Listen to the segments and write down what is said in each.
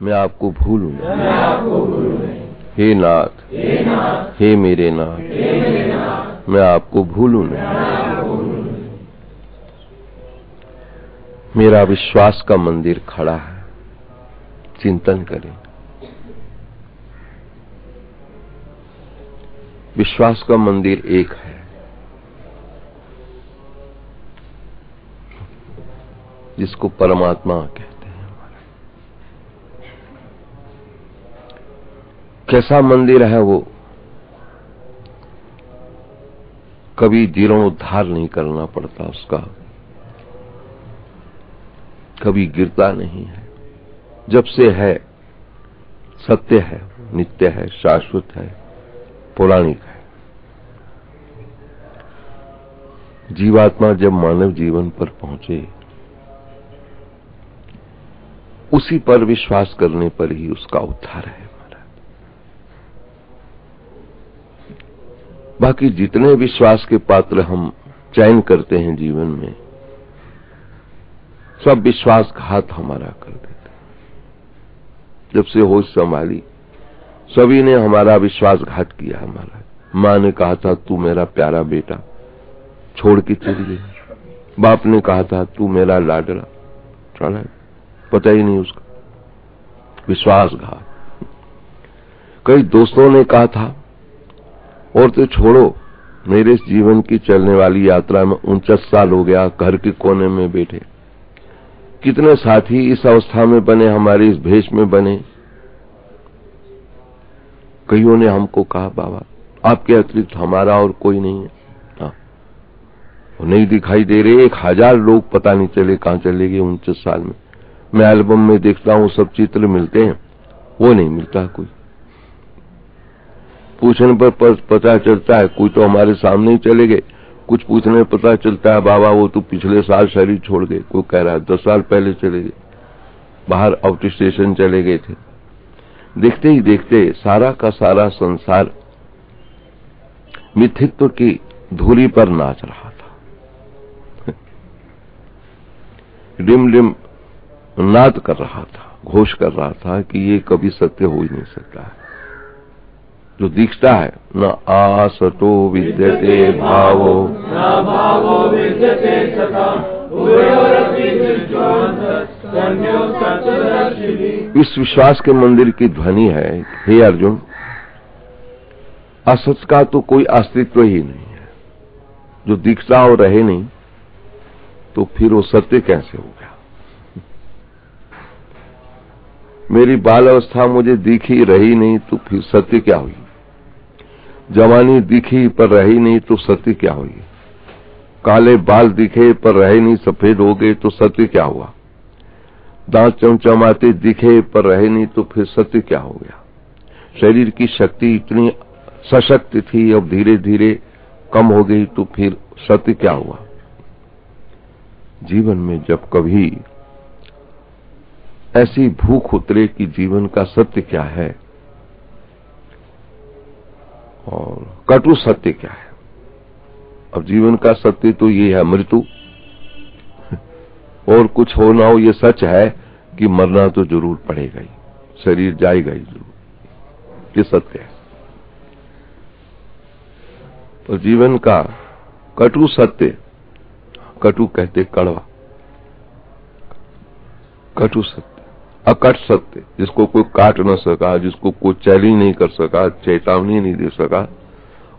मैं आपको भूलूं नहीं। हे नाथ, हे मेरे नाथ, मैं आपको भूलूं नहीं। मेरा विश्वास का मंदिर खड़ा है, चिंतन करें। विश्वास का मंदिर एक है, जिसको परमात्मा कहते हैं। कैसा मंदिर है वो? कभी जीर्णोद्धार नहीं करना पड़ता उसका, कभी गिरता नहीं है। जब से है, सत्य है, नित्य है, शाश्वत है, पौराणिक है। जीवात्मा जब मानव जीवन पर पहुंचे, उसी पर विश्वास करने पर ही उसका उद्धार है। बाकी जितने विश्वास के पात्र हम चयन करते हैं जीवन में, सब विश्वासघात हमारा कर देते हैं। जब से होश संभाली, सभी ने हमारा विश्वासघात किया। हमारा माँ ने कहा था तू मेरा प्यारा बेटा, छोड़ के चली गई। बाप ने कहा था तू मेरा लाडला, चला, पता ही नहीं उसका। विश्वासघात। कई दोस्तों ने कहा था और तो छोड़ो, मेरे जीवन की चलने वाली यात्रा में 49 साल हो गया, घर के कोने में बैठे। कितने साथी इस अवस्था में बने, हमारे इस भेष में बने। कईयों ने हमको कहा बाबा आपके अतिरिक्त हमारा और कोई नहीं है। वो नहीं दिखाई दे रहे। 1000 लोग पता नहीं चले कहां चले गए 49 साल में। मैं एल्बम में देखता हूं, सब चित्र मिलते हैं, वो नहीं मिलता कोई। पूछने पर पता चलता है कोई तो हमारे सामने ही चले गए, कुछ पूछने पर पता चलता है बाबा वो तो पिछले साल शरीर छोड़ गए। कोई कह रहा है 10 साल पहले चले गए, बाहर आउट स्टेशन चले गए थे। देखते ही देखते सारा का सारा संसार मिथ्यत्व की धूली पर नाच रहा था। डिम डिम नाद कर रहा था, घोष कर रहा था कि ये कभी सत्य हो ही नहीं सकता है। जो दिखता है, न आसतो विद्यते भावो, न भावो विद्यते सता, उभयोरपि दृष्टोऽन्तः संज्ञो सत्यदर्शिभिः। इस विश्वास के मंदिर की ध्वनि है, हे अर्जुन, असत का तो कोई अस्तित्व ही नहीं है। जो दिखता और रहे नहीं, तो फिर वो सत्य कैसे हो गया? मेरी बाल अवस्था मुझे दिखी रही नहीं, तो फिर सत्य क्या हुई? जवानी दिखी पर रही नहीं, तो सत्य क्या हुई? काले बाल दिखे पर रहे नहीं, सफेद हो गए, तो सत्य क्या हुआ? दांत चमचमाते दिखे पर रहे नहीं, तो फिर सत्य क्या हो गया? शरीर की शक्ति इतनी सशक्त थी, अब धीरे धीरे कम हो गई, तो फिर सत्य क्या हुआ? जीवन में जब कभी ऐसी भूख उतरे कि जीवन का सत्य क्या है और कटु सत्य क्या है। अब जीवन का सत्य तो ये है मृत्यु, और कुछ हो ना हो ये सच है कि मरना तो जरूर पड़ेगा ही, शरीर जाएगा ही जरूर, ये सत्य है। तो जीवन का कटु सत्य, कटु कहते कड़वा, कटु सत्य, अकट सत्य, जिसको कोई काट न सका, जिसको कोई चैलेंज नहीं कर सका, चेतावनी नहीं दे सका,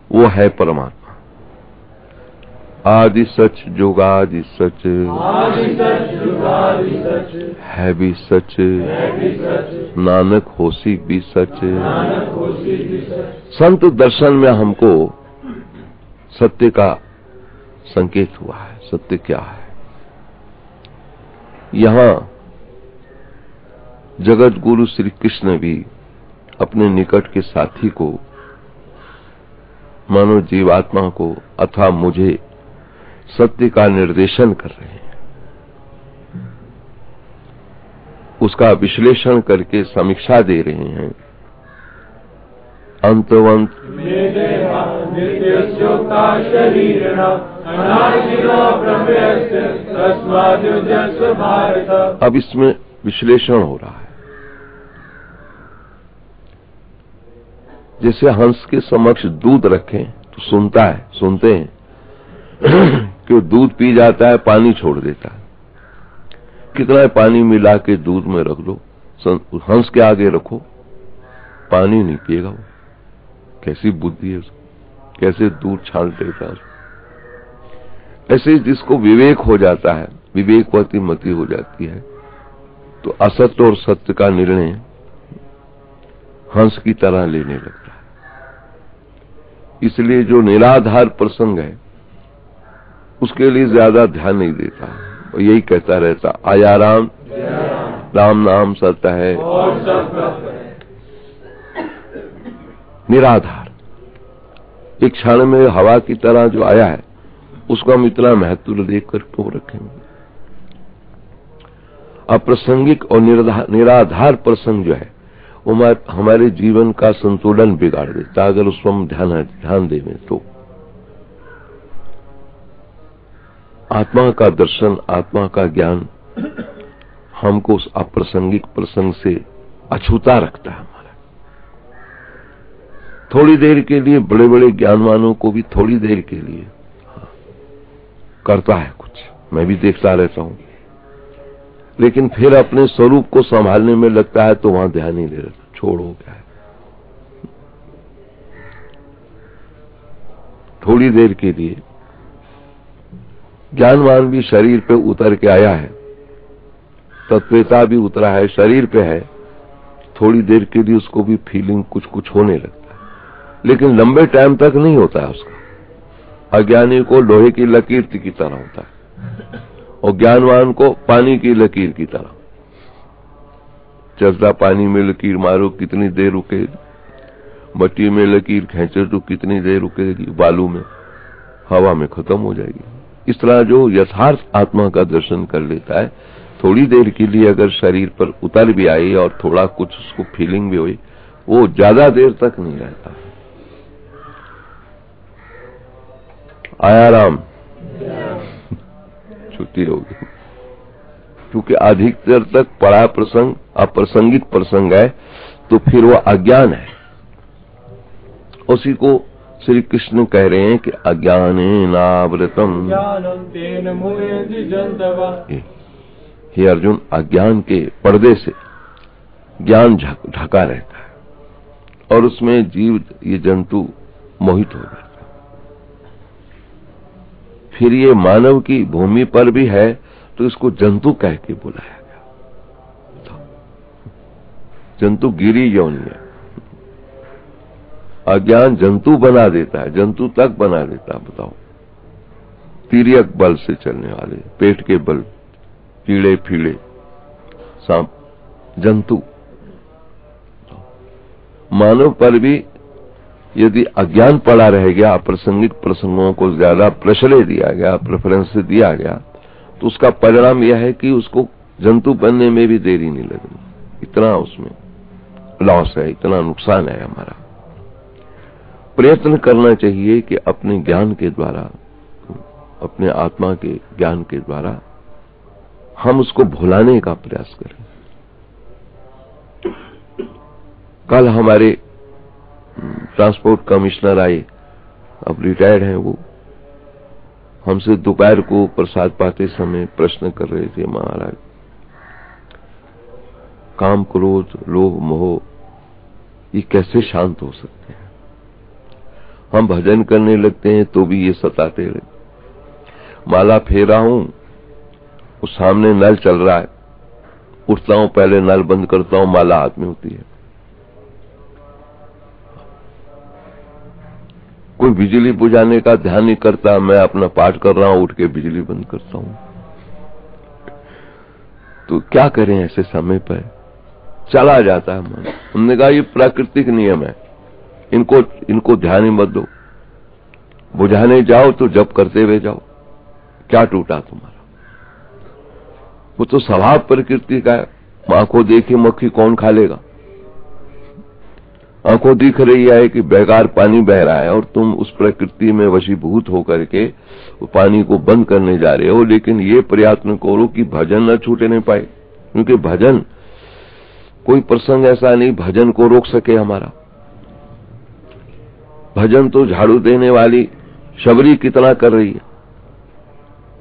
वो है परमात्मा। आदि सच जुगादि सच, है भी सच, नानक होसी भी सच। संत दर्शन में हमको सत्य का संकेत हुआ है। सत्य क्या है? यहां जगत गुरु श्री कृष्ण भी अपने निकट के साथी को, मानव जीवात्मा को अथवा मुझे सत्य का निर्देशन कर रहे हैं। उसका विश्लेषण करके समीक्षा दे रहे हैं। अंतवंत अब इसमें विश्लेषण हो रहा है। जैसे हंस के समक्ष दूध रखें तो सुनते हैं कि वो दूध पी जाता है, पानी छोड़ देता है। कितना पानी मिला के दूध में रख लो, हंस के आगे रखो, पानी नहीं पिएगा वो। कैसी बुद्धि है उसकी, कैसे दूध छान देता है। ऐसे जिसको विवेक हो जाता है, विवेकवती मति हो जाती है, तो असत्य और सत्य का निर्णय हंस की तरह लेने लगता है। इसलिए जो निराधार प्रसंग है उसके लिए ज्यादा ध्यान नहीं देता, यही कहता रहता, आया राम, राम नाम सत्य है, निराधार। एक क्षण में हवा की तरह जो आया है उसको हम इतना महत्व देकर क्यों रखेंगे। अप्रासंगिक और निराधार प्रसंग जो है वो हमारे जीवन का संतुलन बिगाड़ देता, अगर उस पर हम ध्यान दें तो। आत्मा का दर्शन, आत्मा का ज्ञान हमको उस अप्रासंगिक प्रसंग से अछूता रखता है। हमारा थोड़ी देर के लिए, बड़े बड़े ज्ञानवानों को भी थोड़ी देर के लिए करता है कुछ, मैं भी देखता रहता हूं, लेकिन फिर अपने स्वरूप को संभालने में लगता है तो वहां ध्यान नहीं दे रहा, छोड़ो क्या है। थोड़ी देर के लिए ज्ञानवान भी शरीर पे उतर के आया है, तत्वता भी उतरा है, शरीर पे है, थोड़ी देर के लिए उसको भी फीलिंग कुछ कुछ होने लगता है, लेकिन लंबे टाइम तक नहीं होता है उसका। अज्ञानी को लोहे की लकीर की तरह होता है और ज्ञानवान को पानी की लकीर की तरह। चलता पानी में लकीर मारो कितनी देर रुकेगी, मट्टी में लकीर खींचे तो कितनी देर रुकेगी, बालू में, हवा में खत्म हो जाएगी। इस तरह जो यथार्थ आत्मा का दर्शन कर लेता है, थोड़ी देर के लिए अगर शरीर पर उतर भी आई और थोड़ा कुछ उसको फीलिंग भी हुई, वो ज्यादा देर तक नहीं रहता। आया राम, छुट्टी होगी, क्योंकि अधिकतर तक पड़ा प्रसंग अप्रासंगिक प्रसंग है, तो फिर वो अज्ञान है। उसी को श्री कृष्ण कह रहे हैं कि अज्ञानेनावृतम, हे अर्जुन, अज्ञान के पर्दे से ज्ञान ढका रहता है और उसमें जीव, ये जंतु मोहित हो जाता है। फिर ये मानव की भूमि पर भी है तो इसको जंतु कह के बुलाया गया। जंतु गिरी योनि है। अज्ञान जंतु बना देता है, जंतु तक बना देता है। बताओ, तिर्यक बल से चलने वाले, पेट के बल, कीड़े फीड़े, सांप, जंतु। मानव पर भी यदि अज्ञान पड़ा रह गया, अप्रासंगिक प्रसंगों को ज्यादा प्रश्रय दिया गया, प्रेफरेंस दिया गया, तो उसका परिणाम यह है कि उसको जंतु बनने में भी देरी नहीं लगनी। इतना उसमें लॉस है, इतना नुकसान है हमारा। प्रयत्न करना चाहिए कि अपने ज्ञान के द्वारा, अपने आत्मा के ज्ञान के द्वारा हम उसको भुलाने का प्रयास करें। कल हमारे ट्रांसपोर्ट कमिश्नर आए, अब रिटायर्ड हैं वो, हमसे दोपहर को प्रसाद पाते समय प्रश्न कर रहे थे, महाराज काम, क्रोध, लोभ, मोह ये कैसे शांत हो सकते हैं? हम भजन करने लगते हैं तो भी ये सताते रहते। माला फेरा हूं, उस सामने नल चल रहा है, उठता हूं, पहले नल बंद करता हूं, माला हाथ में होती है। कोई बिजली बुझाने का ध्यान नहीं करता, मैं अपना पाठ कर रहा हूं, उठ के बिजली बंद करता हूं। तो क्या करें ऐसे समय पर? चला जाता है मन। हमने कहा ये प्राकृतिक नियम है, इनको ध्यान ही मत दो, बुझाने जाओ तो जप करते हुए जाओ। क्या टूटा तुम्हारा? वो तो स्वभाव प्रकृति का है। आंखों देखी मक्खी कौन खा लेगा? आंखों दिख रही है कि बेकार पानी बह रहा है और तुम उस प्रकृति में वशीभूत होकर के पानी को बंद करने जा रहे हो, लेकिन ये प्रयत्न करो कि भजन न छूटे नहीं पाए, क्योंकि भजन, कोई प्रसंग ऐसा नहीं भजन को रोक सके हमारा। भजन तो झाड़ू देने वाली शबरी कितना कर रही है।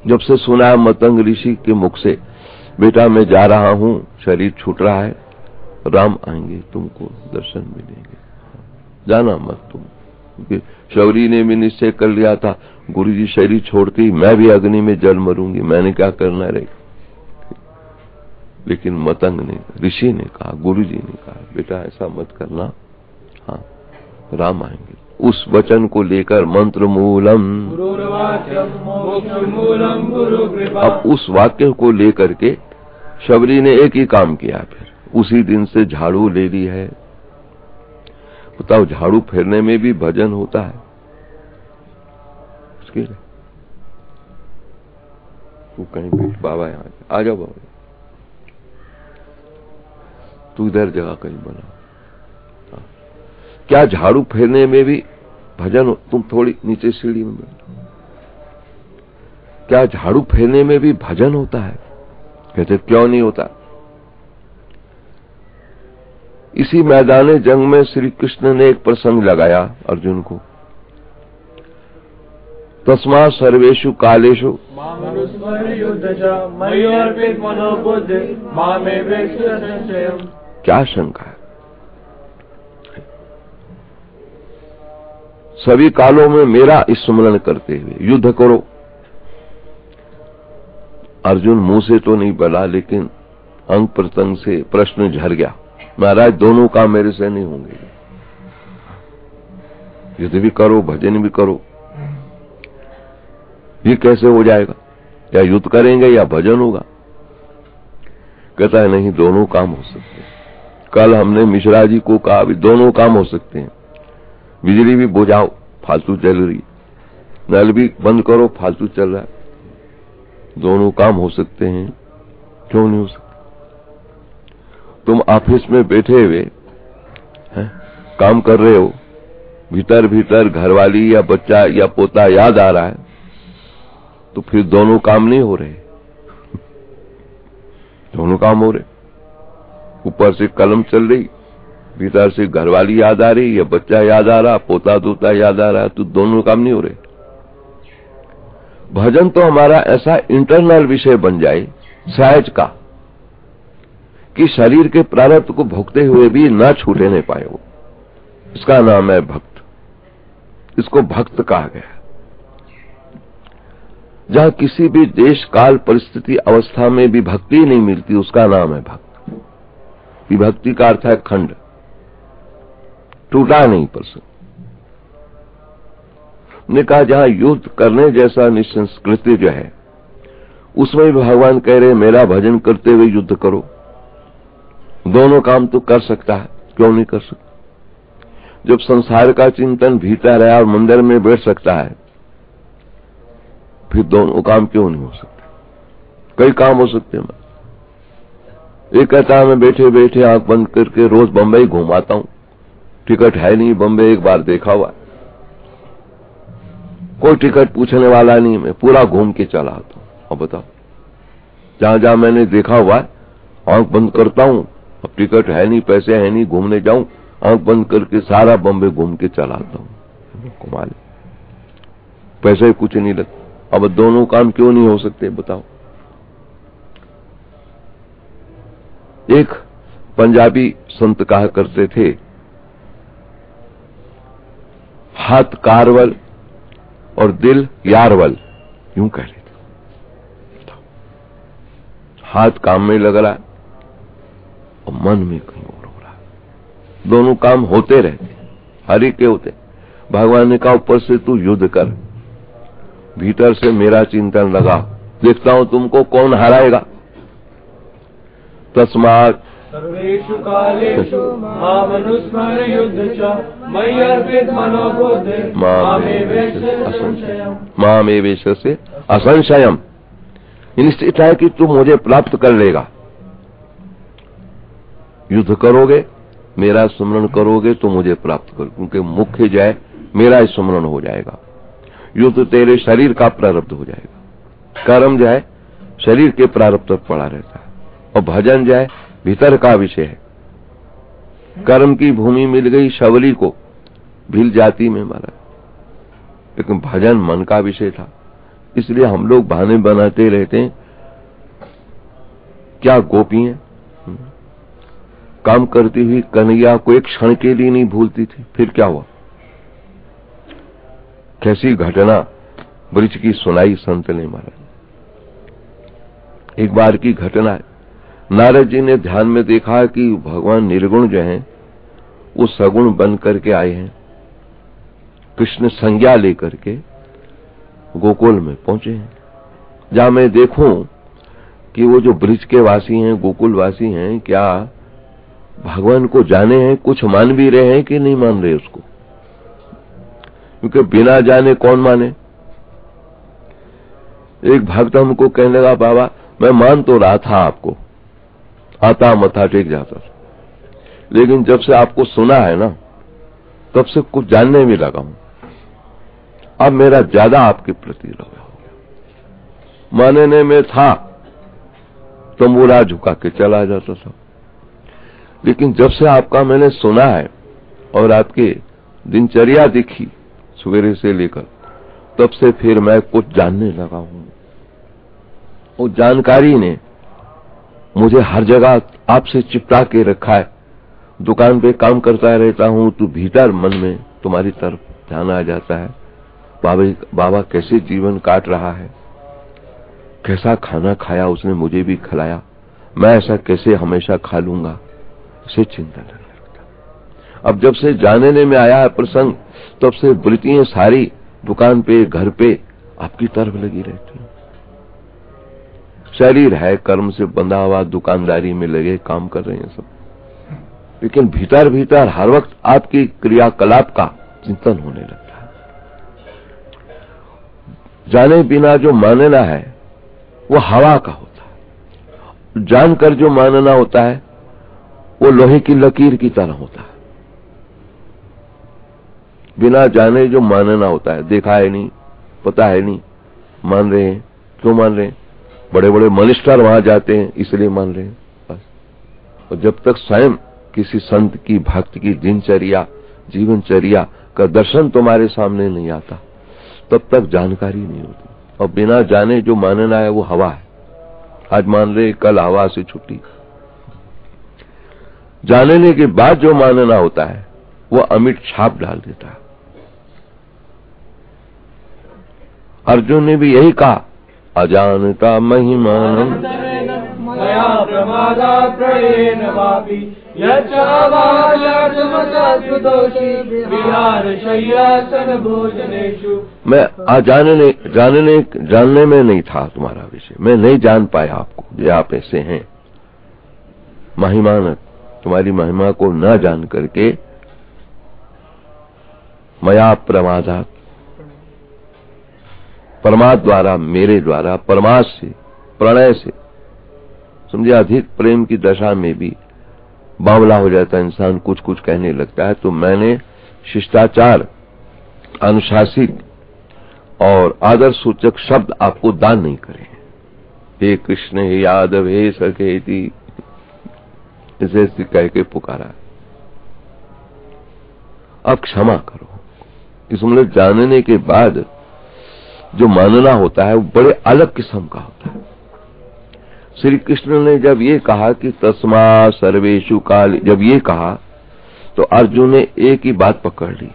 जब से सुना है मतंग ऋषि के मुख से, बेटा मैं जा रहा हूं, शरीर छूट रहा है, राम आएंगे, तुमको दर्शन मिलेंगे, जाना मत तुम। क्योंकि शबरी ने भी निश्चय कर लिया था, गुरुजी शरीर छोड़ते ही मैं भी अग्नि में जल मरूंगी, मैंने क्या करना रही। लेकिन मतंग ने, ऋषि ने कहा, गुरुजी ने कहा, बेटा ऐसा मत करना, हाँ राम आएंगे। उस वचन को लेकर मंत्र मूलम, अब उस वाक्य को लेकर के शबरी ने एक ही काम किया। फिर उसी दिन से झाड़ू ले ली है। बताओ, झाड़ू फेरने में भी भजन होता है। तू कहीं बैठ, बाबा यहाँ आ जाओ, बाबा तू इधर जगह कहीं बना। क्या झाड़ू फेरने में भी भजन हो? तुम थोड़ी नीचे सीढ़ी में बैठो। क्या झाड़ू फेरने में भी भजन होता है? कहते क्यों नहीं होता? इसी मैदान जंग में श्री कृष्ण ने एक प्रसंग लगाया अर्जुन को, तस्मात् सर्वेषु कालेषु क्या शंका है? सभी कालों में मेरा स्मरण करते हुए युद्ध करो। अर्जुन मुंह से तो नहीं बोला, लेकिन अंग प्रत्यंग से प्रश्न झर गया, महाराज दोनों काम मेरे से नहीं होंगे, युद्ध भी करो भजन भी करो, ये कैसे हो जाएगा? या युद्ध करेंगे या भजन होगा? कहता है नहीं, दोनों काम हो सकते हैं। कल हमने मिश्रा जी को कहा भी दोनों काम हो सकते हैं, बिजली भी बुझाओ फालतू चल रही, नल भी बंद करो फालतू चल रहा है, दोनों काम हो सकते हैं, क्यों नहीं हो सकते? तुम ऑफिस में बैठे हुए काम कर रहे हो, भीतर भीतर घरवाली या बच्चा या पोता याद आ रहा है, तो फिर दोनों काम नहीं हो रहे। दोनों काम हो रहे, ऊपर से कलम चल रही, भीतर से घरवाली याद आ रही, या बच्चा याद आ रहा, पोता दोता याद आ रहा, तो दोनों काम नहीं हो रहे। भजन तो हमारा ऐसा इंटरनल विषय बन जाए सहज का कि शरीर के प्रारब्ध को भोगते हुए भी न छूटे नहीं पाए वो, इसका नाम है भक्त। इसको भक्त कहा गया। जहां किसी भी देश काल परिस्थिति अवस्था में भी भक्ति नहीं मिलती, उसका नाम है भक्त। विभक्ति का अर्थ है खंड, टूटा नहीं प्रसंग। ने कहा जहां युद्ध करने जैसा निसंस्कृति जो है, उसमें भी भगवान कह रहे मेरा भजन करते हुए युद्ध करो। दोनों काम तो कर सकता है, क्यों नहीं कर सकता? जब संसार का चिंतन भीतर है और मंदिर में बैठ सकता है, फिर दोनों काम क्यों नहीं हो सकते? कई काम हो सकते हैं। एक कहता है मैं बैठे बैठे आंख बंद करके रोज बंबई घुमाता हूं, टिकट है नहीं, बंबई एक बार देखा हुआ, कोई टिकट पूछने वाला नहीं, मैं पूरा घूम के चला आता हूं। अब बताओ, जहां जहां मैंने देखा हुआ आंख बंद करता हूं, अब टिकट है नहीं, पैसे है नहीं, घूमने जाऊं, आंख बंद करके सारा बम्बे घूम के चला आता हूं। कमाल, पैसे कुछ नहीं लगता। अब दोनों काम क्यों नहीं हो सकते बताओ? एक पंजाबी संत कहा करते थे, हाथ कारवल और दिल यारवल, यूं कह रहे थे। हाथ काम में लग रहा है और मन में कहीं और हो रहा है, दोनों काम होते रहते, हरि के होते। भगवान ने कहा ऊपर से तू युद्ध कर, भीतर से मेरा चिंतन लगा, देखता हूं तुमको कौन हराएगा। तस्मात् सर्वेषु कालेषु मामनुस्मर युद्धचा मयि अर्पित मनो बुद्धि मामेवेशस्य असंशयम्। निश्चित है कि तुम मुझे प्राप्त कर लेगा। युद्ध करोगे, मेरा स्मरण करोगे तो मुझे प्राप्त करो, क्योंकि मुख्य जो है मेरा स्मरण हो जाएगा। युद्ध तेरे शरीर का प्रारब्ध हो जाएगा, कर्म जो है शरीर के प्रारब्ध तक पड़ा रहता है, और भजन जो है भीतर का विषय है। कर्म की भूमि मिल गई शबरी को, भील जाति में महाराज, लेकिन भजन मन का विषय था। इसलिए हम लोग बहाने बनाते रहते हैं। क्या गोपी हैं, काम करती हुई कन्हैया को एक क्षण के लिए नहीं भूलती थी। फिर क्या हुआ, कैसी घटना ब्रिज की सुनाई संत ने महाराज। एक बार की घटना है, नारद जी ने ध्यान में देखा कि भगवान निर्गुण जो हैं वो सगुण बन करके आए हैं। कृष्ण संज्ञा लेकर के गोकुल में पहुंचे हैं। जहां मैं देखूं कि वो जो ब्रिज के वासी हैं, गोकुल वासी हैं, क्या भगवान को जाने हैं, कुछ मान भी रहे हैं कि नहीं मान रहे उसको, क्योंकि बिना जाने कौन माने। एक भक्त हमको कहने लगा, बाबा मैं मान तो रहा था आपको, आता मथा टेक जाता था, लेकिन जब से आपको सुना है ना तब से कुछ जानने में लगा हूं। अब मेरा ज्यादा आपके प्रति लगा हो गया। मानने में था तो मुड़ा झुका के चला जाता था, लेकिन जब से आपका मैंने सुना है और आपकी दिनचर्या दिखी सवेरे से लेकर, तब से फिर मैं कुछ जानने लगा हूं। वो जानकारी ने मुझे हर जगह आपसे चिपटा के रखा है। दुकान पे काम करता रहता हूं तो भीतर मन में तुम्हारी तरफ ध्यान आ जाता है। बाबा कैसे जीवन काट रहा है, कैसा खाना खाया उसने, मुझे भी खिलाया, मैं ऐसा कैसे हमेशा खा लूंगा, इसे चिंता लगने लगता। अब जब से जानने में आया है प्रसंग, तब से वृत्तियां सारी दुकान पे घर पे आपकी तरफ लगी रहती हैं। शरीर है कर्म से बंधा हुआ, दुकानदारी में लगे काम कर रहे हैं सब, लेकिन भीतर भीतर हर वक्त आपकी क्रियाकलाप का चिंतन होने लगता है। जाने बिना जो मानना है वो हवा का होता है, जानकर जो मानना होता है वो लोहे की लकीर की तरह होता है। बिना जाने जो मानना होता है, देखा है नहीं, पता है नहीं, मान रहे हैं। क्यों मान रहे हैं? बड़े बड़े मनिस्टर वहां जाते हैं इसलिए मान रहे हैं बस। और जब तक स्वयं किसी संत की, भक्त की दिनचर्या, जीवनचर्या का दर्शन तुम्हारे सामने नहीं आता, तब तक जानकारी नहीं होती। और बिना जाने जो मानना है वो हवा है। आज मान रहे, कल हवा से छुट्टी। जानने के बाद जो मानना होता है वो अमिट छाप डाल देता है। अर्जुन ने भी यही कहा, अजानता महिमानम मया प्रमादात् प्रणयेन वापि यच्चावाचारमसत्कृतोषि विहारशय्यासन भोजनेषु। मैं जानने में नहीं था तुम्हारा विषय, मैं नहीं जान पाया आपको, ये आप ऐसे हैं। महिमानत, तुम्हारी महिमा को न जान करके मया प्रमादात्, परमात्मा द्वारा, मेरे द्वारा, परमात्मा से, प्रणय से, समझे, अधिक प्रेम की दशा में भी बावला हो जाता है इंसान, कुछ कुछ कहने लगता है। तो मैंने शिष्टाचार, अनुशासित और आदर सूचक शब्द आपको दान नहीं करे। हे कृष्ण, हे यादव, हे सखेती, इसे कह के पुकारा। अब क्षमा करो। इसमें जानने के बाद जो मानना होता है वो बड़े अलग किस्म का होता है। श्री कृष्ण ने जब ये कहा कि तस्मा सर्वेषु काल, जब ये कहा तो अर्जुन ने एक ही बात पकड़ ली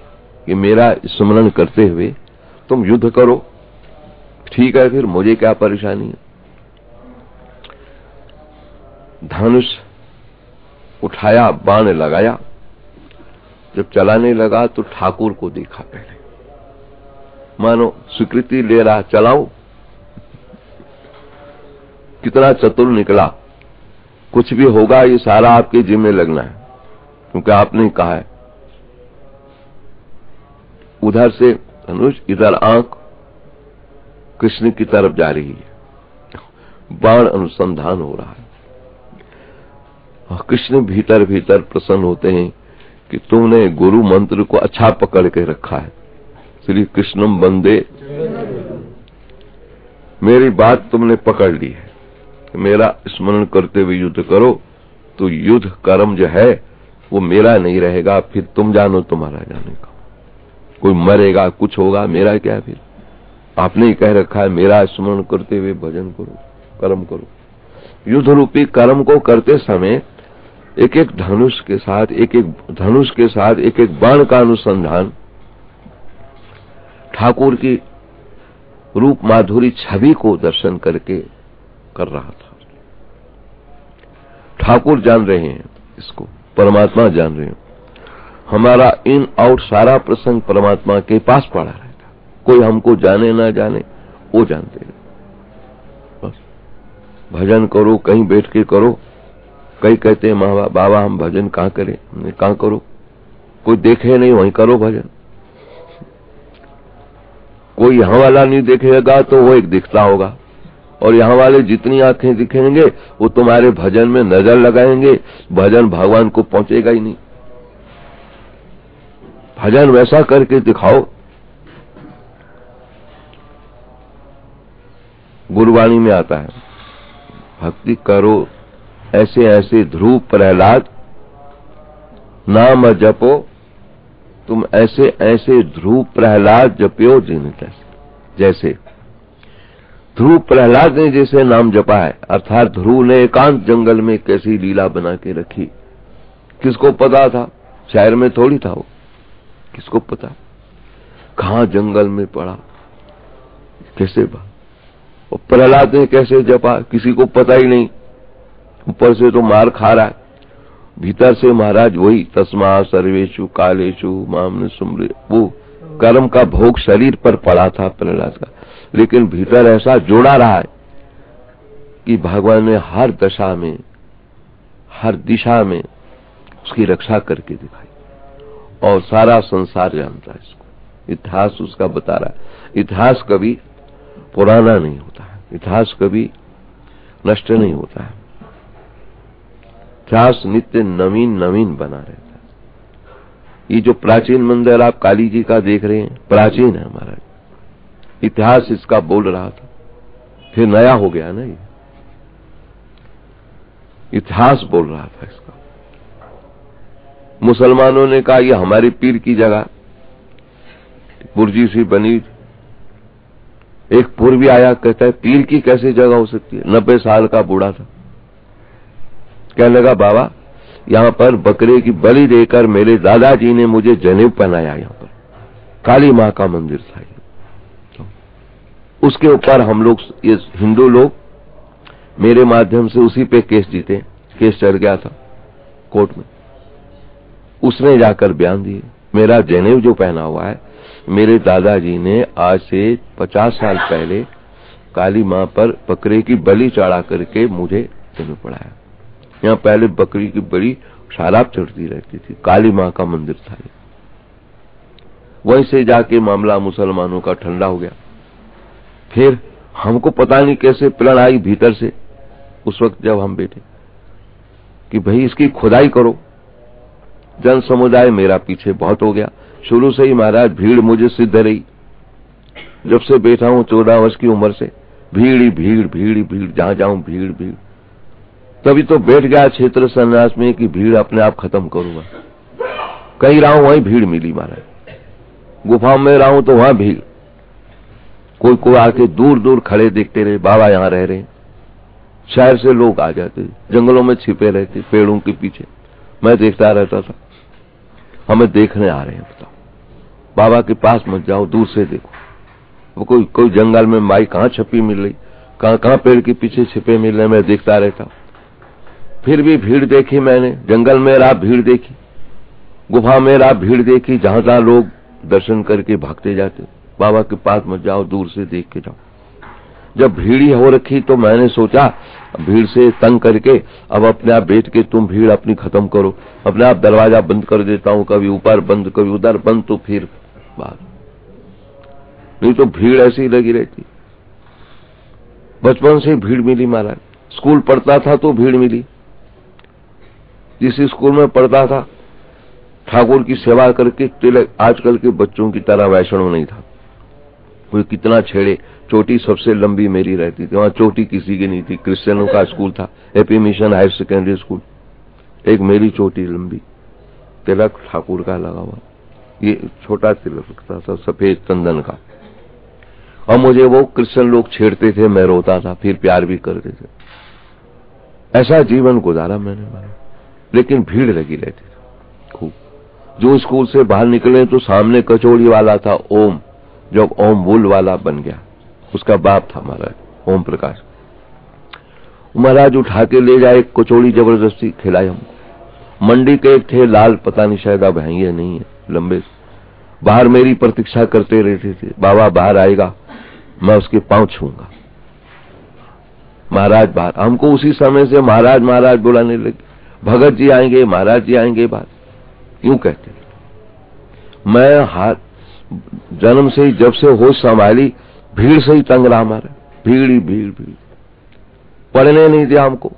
कि मेरा स्मरण करते हुए तुम युद्ध करो, ठीक है, फिर मुझे क्या परेशानी है। धनुष उठाया, बाण लगाया, जब चलाने लगा तो ठाकुर को देखा पहले, मानो स्वीकृति ले रहा, चलाओ। कितना चतुर निकला, कुछ भी होगा ये सारा आपके जिम्मे लगना है, क्योंकि आपने कहा है। उधर से धनुष, इधर आंख कृष्ण की तरफ जा रही है, बाण अनुसंधान हो रहा है। और कृष्ण भीतर भीतर प्रसन्न होते हैं कि तुमने गुरु मंत्र को अच्छा पकड़ के रखा है। श्री कृष्णम वंदे, मेरी बात तुमने पकड़ ली है, मेरा स्मरण करते हुए युद्ध करो, तो युद्ध कर्म जो है वो मेरा नहीं रहेगा, फिर तुम जानो तुम्हारा जाने का। कोई मरेगा, कुछ होगा, मेरा क्या फिर? आपने ही कह रखा है मेरा स्मरण करते हुए भजन करो, कर्म करो। युद्ध रूपी कर्म को करते समय एक एक धनुष के साथ एक एक बाण का अनुसंधान ठाकुर की रूप माधुरी छवि को दर्शन करके कर रहा था। ठाकुर जान रहे हैं इसको, परमात्मा जान रहे हैं। हमारा इन आउट सारा प्रसंग परमात्मा के पास पड़ा रहता। कोई हमको जाने ना जाने, वो जानते हैं। बस भजन करो, कहीं बैठ के करो। कई कहते हैं बाबा हम भजन कहाँ करें? हमने कहाँ करो? कोई देखे नहीं वहीं करो भजन। कोई यहाँ वाला नहीं देखेगा तो वो एक दिखता होगा, और यहाँ वाले जितनी आंखें दिखेंगे वो तुम्हारे भजन में नजर लगाएंगे, भजन भगवान को पहुंचेगा ही नहीं। भजन वैसा करके दिखाओ। गुरबाणी में आता है, भक्ति करो ऐसे ऐसे ध्रुव प्रहलाद, नाम जपो तुम ऐसे ऐसे ध्रुव प्रहलाद जपियो जिन तैसे। जैसे ध्रुव प्रहलाद ने जैसे नाम जपा है, अर्थात ध्रुव ने एकांत जंगल में कैसी लीला बना के रखी, किसको पता था? शहर में थोड़ी था वो, किसको पता? कहां जंगल में पड़ा, कैसे बा? और प्रहलाद ने कैसे जपा, किसी को पता ही नहीं। ऊपर से तो मार खा रहा है, भीतर से महाराज वही तस्मा सर्वेषु कालेषु माम सुमरे, वो कर्म का भोग शरीर पर पड़ा था प्रहलाद का, लेकिन भीतर ऐसा जोड़ा रहा है कि भगवान ने हर दशा में, हर दिशा में उसकी रक्षा करके दिखाई। और सारा संसार जानता है इसको, इतिहास उसका बता रहा है। इतिहास कभी पुराना नहीं होता है, इतिहास कभी नष्ट नहीं होता है। इतिहास नित्य नवीन नवीन बना रहता है। ये जो प्राचीन मंदिर आप काली जी का देख रहे हैं, प्राचीन है हमारा इतिहास, इसका बोल रहा था, फिर नया हो गया ना। ये इतिहास बोल रहा था इसका। मुसलमानों ने कहा ये हमारी पीर की जगह, बुर्जी सी बनी। एक पूर्वी आया, कहता है पीर की कैसे जगह हो सकती है? 90 साल का बूढ़ा था। कहने लगा बाबा यहाँ पर बकरे की बलि देकर मेरे दादाजी ने मुझे जनेऊ पहनाया। यहाँ पर काली माँ का मंदिर था। उसके ऊपर हम लोग, ये हिंदू लोग मेरे माध्यम से उसी पे केस जीते। केस चल गया था कोर्ट में, उसने जाकर बयान दिए मेरा जनेऊ जो पहना हुआ है, मेरे दादाजी ने आज से 50 साल पहले काली माँ पर बकरे की बलि चढ़ा करके मुझे जनेऊ पढ़ाया। यहाँ पहले बकरी की बड़ी शराब चढ़ती रहती थी, काली माँ का मंदिर था। वहीं से जाके मामला मुसलमानों का ठंडा हो गया। फिर हमको पता नहीं कैसे प्रण आई भीतर से, उस वक्त जब हम बैठे कि भाई इसकी खुदाई करो। जन समुदाय मेरा पीछे बहुत हो गया। शुरू से ही महाराज भीड़ मुझे सिद्ध रही। जब से बैठा हूं 14 वर्ष की उम्र से, भीड़ ही भीड़, भीड़ ही भीड़, जहां जाऊं भीड़ भीड़। तभी तो बैठ गया क्षेत्र संन्यास में कि भीड़ अपने आप खत्म करूंगा। कहीं रहा हूं वहीं भीड़ मिली महाराज। गुफाओं में रहा हूं तो वहां भीड़, कोई आके दूर दूर खड़े देखते रहे, बाबा यहाँ रह रहे। शहर से लोग आ जाते, जंगलों में छिपे रहते पेड़ों के पीछे। मैं देखता रहता था, हमें देखने आ रहे हैं, बताओ बाबा के पास मत जाओ, दूर से देखो। वो कोई जंगल में माई कहाँ छपी मिल रही, कहाँ पेड़ के पीछे छिपे मिल रहे, मैं देखता रहता। फिर भी भीड़ देखी मैंने, जंगल में रात भीड़ देखी, गुफा में रात भीड़ देखी, जहां जहां लोग दर्शन करके भागते जाते। बाबा के पास मत जाओ, दूर से देख के जाओ। जब भीड़ ही हो रखी तो मैंने सोचा भीड़ से तंग करके अब अपने आप बैठ के तुम भीड़ अपनी खत्म करो। अपने आप दरवाजा बंद कर देता हूं, कभी ऊपर बंद कभी उधर बंद, तो फिर बात नहीं तो भीड़ ऐसी लगी रहती। बचपन से भीड़ मिली महाराज। स्कूल पढ़ता था तो भीड़ मिली। जिस स्कूल में पढ़ता था ठाकुर की सेवा करके तिलक, आजकल के बच्चों की तरह वैष्णव नहीं था। कोई कितना छेड़े, चोटी सबसे लंबी मेरी रहती थी, वहां चोटी किसी की नहीं थी। क्रिश्चियनों का स्कूल था, AP mission higher secondary school. एक मेरी चोटी लंबी, तिलक ठाकुर का लगा हुआ। ये छोटा तिलक रखता था सफेद चंदन का, और मुझे वो कृष्ण लोग छेड़ते थे, मैं रोता था, फिर प्यार भी करते थे। ऐसा जीवन गुजारा मैंने, लेकिन भीड़ लगी रहती थी खूब। जो स्कूल से बाहर निकले तो सामने कचौड़ी वाला था ओम, जब ओम वुल वाला बन गया, उसका बाप था महाराज ओम प्रकाश। महाराज उठा के ले जाए, कचौड़ी जबरदस्ती खिलाई हमको। मंडी के एक थे लाल, पता नहीं शायद अब हैं या नहीं है, लंबे, बाहर मेरी प्रतीक्षा करते रहते थे, बाबा बाहर आएगा मैं उसके पांव छूंगा। महाराज बाहर, हमको उसी समय से महाराज महाराज बुलाने लगे। भगत जी आएंगे, महाराज जी आएंगे, बात यूं कहते। मैं हाथ जन्म से ही, जब से होश संभाली, भीड़ से ही तंग रहा हमारा, भीड़ ही भीड़ भीड़, पढ़ने नहीं दिया हमको।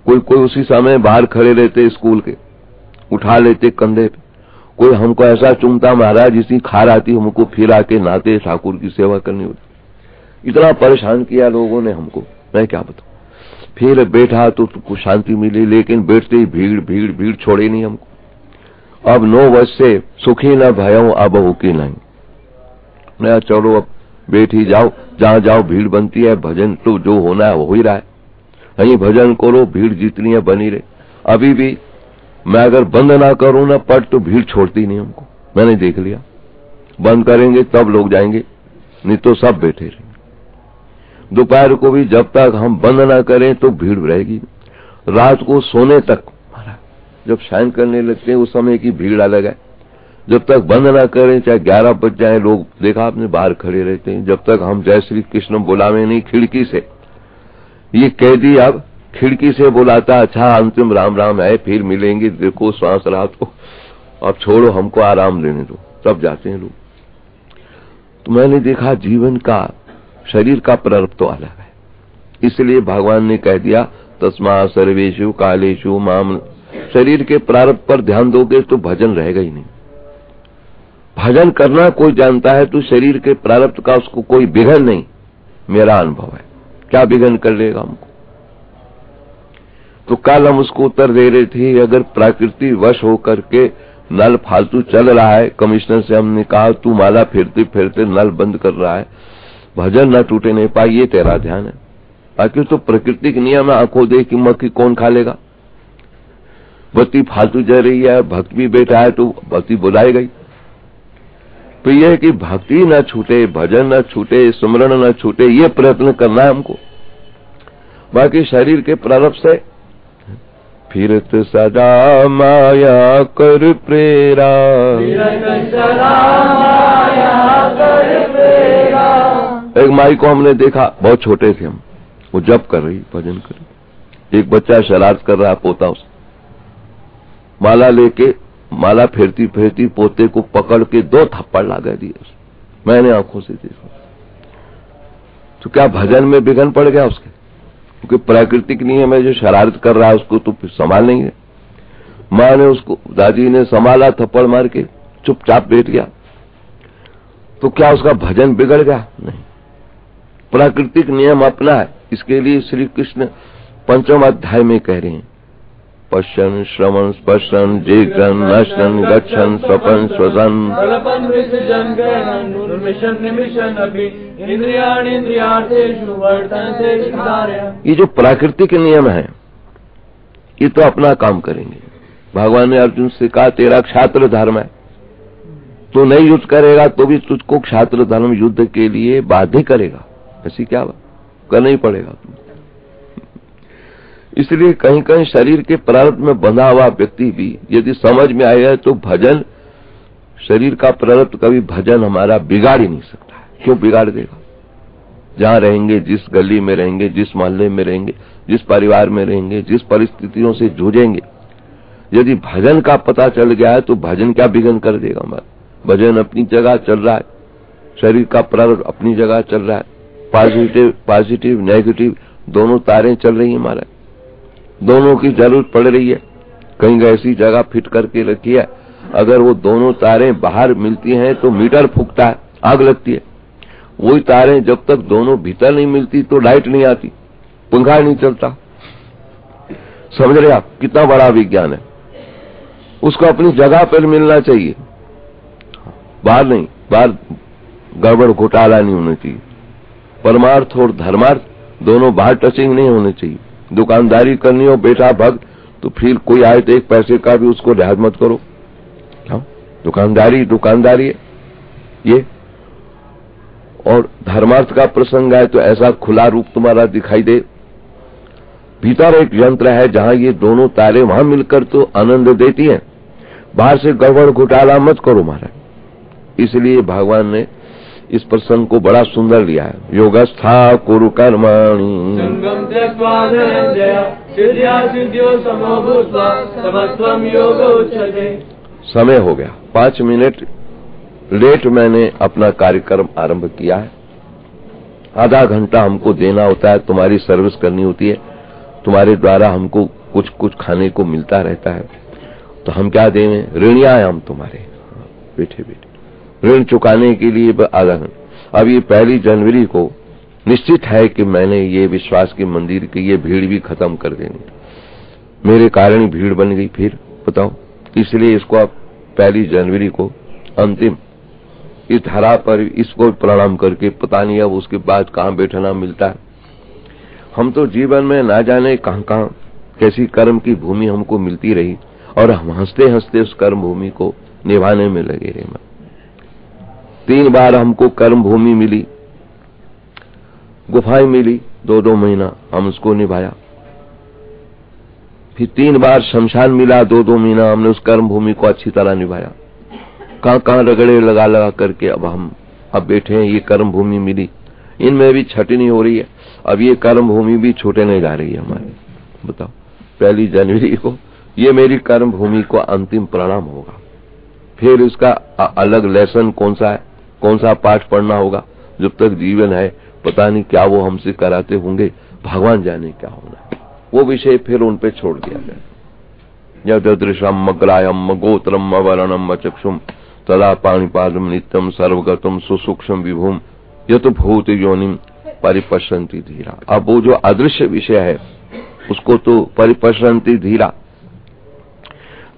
कोई कोई उसी समय बाहर खड़े रहते स्कूल के, उठा लेते कंधे पे, कोई हमको ऐसा चूमता महाराज इसी खार आती, हमको फिर आके नाते ठाकुर की सेवा करनी होती। इतना परेशान किया लोगों ने हमको, मैं क्या बताऊं। फिर बैठा तो कुछ शांति मिली, लेकिन बैठते ही भीड़ भीड़ भीड़ छोड़े नहीं हमको। अब 9 वर्ष से सुखी न भयऊं अब हुकी नहीं, मैं चलो अब बैठ ही जाओ, जहां जाओ भीड़ बनती है, भजन तो जो होना है वो हो ही रहा है, कहीं भजन करो, भीड़ जितनी है बनी रहे। अभी भी मैं अगर बंद ना करूं ना पट, तो भीड़ छोड़ती नहीं हमको, मैंने देख लिया। बंद करेंगे तब लोग जाएंगे, नहीं तो सब बैठे रहेंगे। दोपहर को भी जब तक हम बंद ना करें तो भीड़ रहेगी। रात को सोने तक, जब शयन करने लगते हैं उस समय की भीड़ अलग है। जब तक बंद ना करें, चाहे 11 बज जाए, लोग देखा आपने बाहर खड़े रहते हैं। जब तक हम जय श्री कृष्ण बुलावे नहीं खिड़की से, ये कैदी अब खिड़की से बुलाता, अच्छा अंतिम राम राम है, फिर मिलेंगे, देखो श्वास रात को, अब छोड़ो हमको आराम लेने दो, तब जाते हैं लोग। तो मैंने देखा जीवन का, शरीर का प्रारब्ध तो अलग है, इसलिए भगवान ने कह दिया तस्मा सर्वेषु कालेषु माम। शरीर के प्रारब्ध पर ध्यान दोगे तो भजन रहेगा ही नहीं। भजन करना कोई जानता है तो शरीर के प्रारब्ध का उसको कोई बिघन नहीं, मेरा अनुभव है। क्या बिघन कर लेगा हमको। तो कल हम उसको उत्तर दे रहे थे, अगर प्रकृति वश होकर के नल फालतू चल रहा है, कमिश्नर से हमने कहा तू माला फेरते फेरते नल बंद कर रहा है, भजन न टूटे नहीं पाए, ये तेरा ध्यान है। बाकी तो प्रकृति के नियम है, आंखों देख की मक्खी कौन खा लेगा। बत्ती फालतू जल रही है, भक्त भी बैठा है तो बत्ती बुलाएगा ही। तो यह है कि भक्ति न छूटे, भजन न छूटे, स्मरण न छूटे, ये प्रयत्न करना है हमको। बाकी शरीर के प्रारब्ध से फिरत सदा माया कर प्रेरा, एक माई को हमने देखा, बहुत छोटे थे हम, वो जप कर रही, भजन कर रही। एक बच्चा शरारत कर रहा, पोता उसे माला लेके, माला फेरती फेरती पोते को पकड़ के 2 थप्पड़ लगा दिए। मैंने आंखों से देखा। तो क्या भजन में विघन पड़ गया उसके? क्योंकि प्राकृतिक नियम है, जो शरारत कर रहा है उसको तो फिर संभाल नहीं है। माँ ने उसको, दादी ने संभाला, थप्पड़ मार के चुपचाप बैठ गया। तो क्या उसका भजन बिगड़ गया? नहीं। प्राकृतिक नियम अपना है। इसके लिए श्री कृष्ण 5वें अध्याय में कह रहे हैं, पश्यन् श्रवण स्पर्शन जेगन नशन गच्छन् स्वपन स्वसन ये जो प्राकृतिक नियम है, ये तो अपना काम करेंगे। भगवान ने अर्जुन से कहा तेरा क्षात्र धर्म है, तो नहीं युद्ध करेगा तो भी तुझको क्षात्र धर्म युद्ध के लिए बाध्य करेगा। ऐसी क्या बात, करना ही पड़ेगा तुम। इसलिए कहीं कहीं शरीर के प्रारब्ध में बंधा हुआ व्यक्ति भी यदि समझ में आएगा तो भजन, शरीर का प्रारब्ध कभी भजन हमारा बिगाड़ ही नहीं सकता है। क्यों बिगाड़ देगा? जहां रहेंगे, जिस गली में रहेंगे, जिस मोहल्ले में रहेंगे, जिस परिवार में रहेंगे, जिस परिस्थितियों से जूझेंगे, यदि भजन का पता चल गया है तो भजन क्या बिघन कर देगा हमारा। भजन अपनी जगह चल रहा है, शरीर का प्रारब्ध अपनी जगह चल रहा है, पॉजिटिव नेगेटिव दोनों तारें चल रही है हमारा, दोनों की जरूरत पड़ रही है। कहीं ऐसी जगह फिट करके रखी है, अगर वो दोनों तारें बाहर मिलती हैं तो मीटर फूकता है, आग लगती है। वही तारें जब तक दोनों भीतर नहीं मिलती तो लाइट नहीं आती, पंखा नहीं चलता। समझ रहे आप? कितना बड़ा विज्ञान है। उसको अपनी जगह पर मिलना चाहिए, बाहर नहीं। बाहर गड़बड़ घोटाला नहीं होना चाहिए। परमार्थ और धर्मार्थ दोनों बाहर टचिंग नहीं होने चाहिए। दुकानदारी करनी हो बेटा भक्त, तो फिर कोई आए तो एक पैसे का भी उसको लिहाज मत करो। दुकानदारी है ये। और धर्मार्थ का प्रसंग है तो ऐसा खुला रूप तुम्हारा दिखाई दे। भीतर एक यंत्र है जहां ये दोनों तारे वहां मिलकर तो आनंद देती हैं। बाहर से गड़बड़ घोटाला मत करो महाराज। इसलिए भगवान ने इस प्रसंग को बड़ा सुंदर लिया है। योगस्था कुरु कर्माणि संगम त्यक्त्वा धनंजय सिद्ध्या सिद्ध्यो समो भूत्वा समत्वं योग उच्यते। समय हो गया, 5 मिनट लेट मैंने अपना कार्यक्रम आरंभ किया है। आधा घंटा हमको देना होता है, तुम्हारी सर्विस करनी होती है। तुम्हारे द्वारा हमको कुछ कुछ खाने को मिलता रहता है, तो हम क्या देवें? ऋणिया है हम तुम्हारे। बैठे बैठे ऋण चुकाने के लिए आधा घंटा। अब ये 1 जनवरी को निश्चित है कि मैंने ये विश्वास के मंदिर की ये भीड़ भी खत्म कर देनी। मेरे कारण ही भीड़ बन गई फिर बताओ। इसलिए इसको अब 1 जनवरी को अंतिम इस धरा पर इसको प्रणाम करके पता नहीं अब उसके बाद कहाँ बैठना मिलता है। हम तो जीवन में ना जाने कहां कहां कैसी कर्म की भूमि हमको मिलती रही और हम हंसते हंसते उस कर्म भूमि को निभाने में लगे रहे। 3 बार हमको कर्म भूमि मिली, गुफाएं मिली, 2-2 महीना हम उसको निभाया। फिर 3 बार शमशान मिला, 2-2 महीना हमने उस कर्म भूमि को अच्छी तरह निभाया। कहां रगड़े लगा लगा करके अब बैठे हैं। ये कर्म भूमि मिली, इनमें भी छटनी हो रही है। अब ये कर्म भूमि भी छूटने जा रही है हमारी। बताओ 1 जनवरी को ये मेरी कर्म भूमि को अंतिम प्रणाम होगा। फिर इसका अलग लेसन कौन सा है, कौन सा पाठ पढ़ना होगा। जब तक जीवन है पता नहीं क्या वो हमसे कराते होंगे, भगवान जाने क्या होना है। वो विषय फिर उन पे छोड़ दिया जाए। यदृशम मग्रायम गोत्रम अवर्णम चक्षुम तदा पाणिपादम नित्यम सर्वगतम सुसूक्ष्म विभूम यत भूत योनिम परिपश्यन्ति धीरा। अब वो जो अदृश्य विषय है उसको तो परिपश्यन्ति धीरा,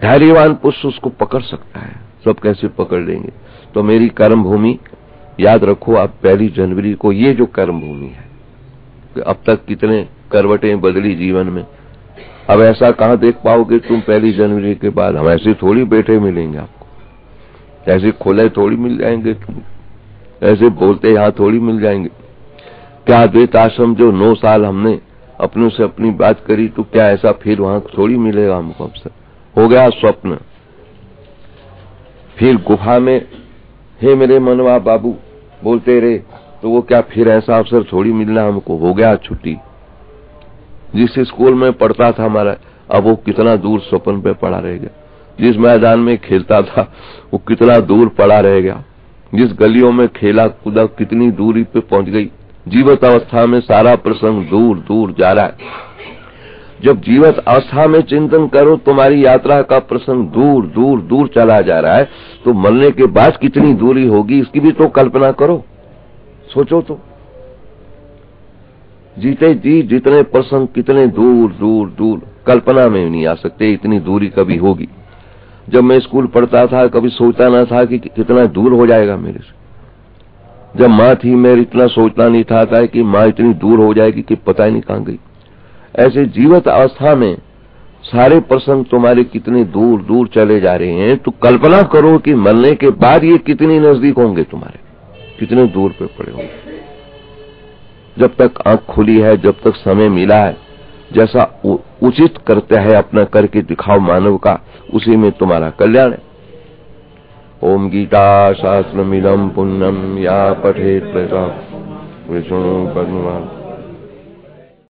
धैर्यवान पुरुष उसको पकड़ सकता है। सब कैसे पकड़ लेंगे? तो मेरी कर्म भूमि याद रखो। आप 1 जनवरी को ये जो कर्म भूमि है, अब तक कितने करवटें बदली जीवन में। अब ऐसा कहां देख पाओगे तुम 1 जनवरी के बाद? हम ऐसे थोड़ी बैठे मिलेंगे आपको, ऐसे खुले थोड़ी मिल जाएंगे, तुम ऐसे बोलते यहां थोड़ी मिल जाएंगे। क्या अद्वैत आश्रम जो 9 साल हमने अपने से अपनी बात करी, तो क्या ऐसा फिर वहां थोड़ी मिलेगा हमको अवसर? हो गया स्वप्न। फिर गुफा में हे मेरे मनवा बाबू बोलते रहे, तो वो क्या फिर ऐसा अवसर थोड़ी मिलना हमको? हो गया छुट्टी। जिस स्कूल में पढ़ता था हमारा, अब वो कितना दूर स्वप्न पे पड़ा रह गया। जिस मैदान में खेलता था वो कितना दूर पड़ा रह गया। जिस गलियों में खेला कूदा कितनी दूरी पे पहुंच गई। जीवित अवस्था में सारा प्रसंग दूर दूर जा रहा है। जब जीवित अवस्था में चिंतन करो तुम्हारी यात्रा का प्रसंग दूर दूर दूर चला जा रहा है, तो मरने के बाद कितनी दूरी होगी इसकी भी तो कल्पना करो, सोचो तो। जीते जी जितने प्रसंग कितने दूर दूर दूर, कल्पना में नहीं आ सकते इतनी दूरी कभी होगी। जब मैं स्कूल पढ़ता था कभी सोचता ना था कि कितना दूर हो जाएगा मेरे से। जब माँ थी मैं इतना सोचता नहीं था कि माँ इतनी दूर हो जाएगी कि पता ही नहीं कहां गई। ऐसे जीवित अवस्था में सारे प्रसंग तुम्हारे कितने दूर दूर चले जा रहे हैं, तो कल्पना करो कि मरने के बाद ये कितनी नजदीक होंगे तुम्हारे, कितने दूर पे पड़े होंगे। जब तक आंख खुली है, जब तक समय मिला है, जैसा उचित करते है अपना करके दिखाओ मानव का, उसी में तुम्हारा कल्याण है। ओम गीता शास्त्रमिदं पुण्यम या पठेत प्रजा विष्णु पद्मवान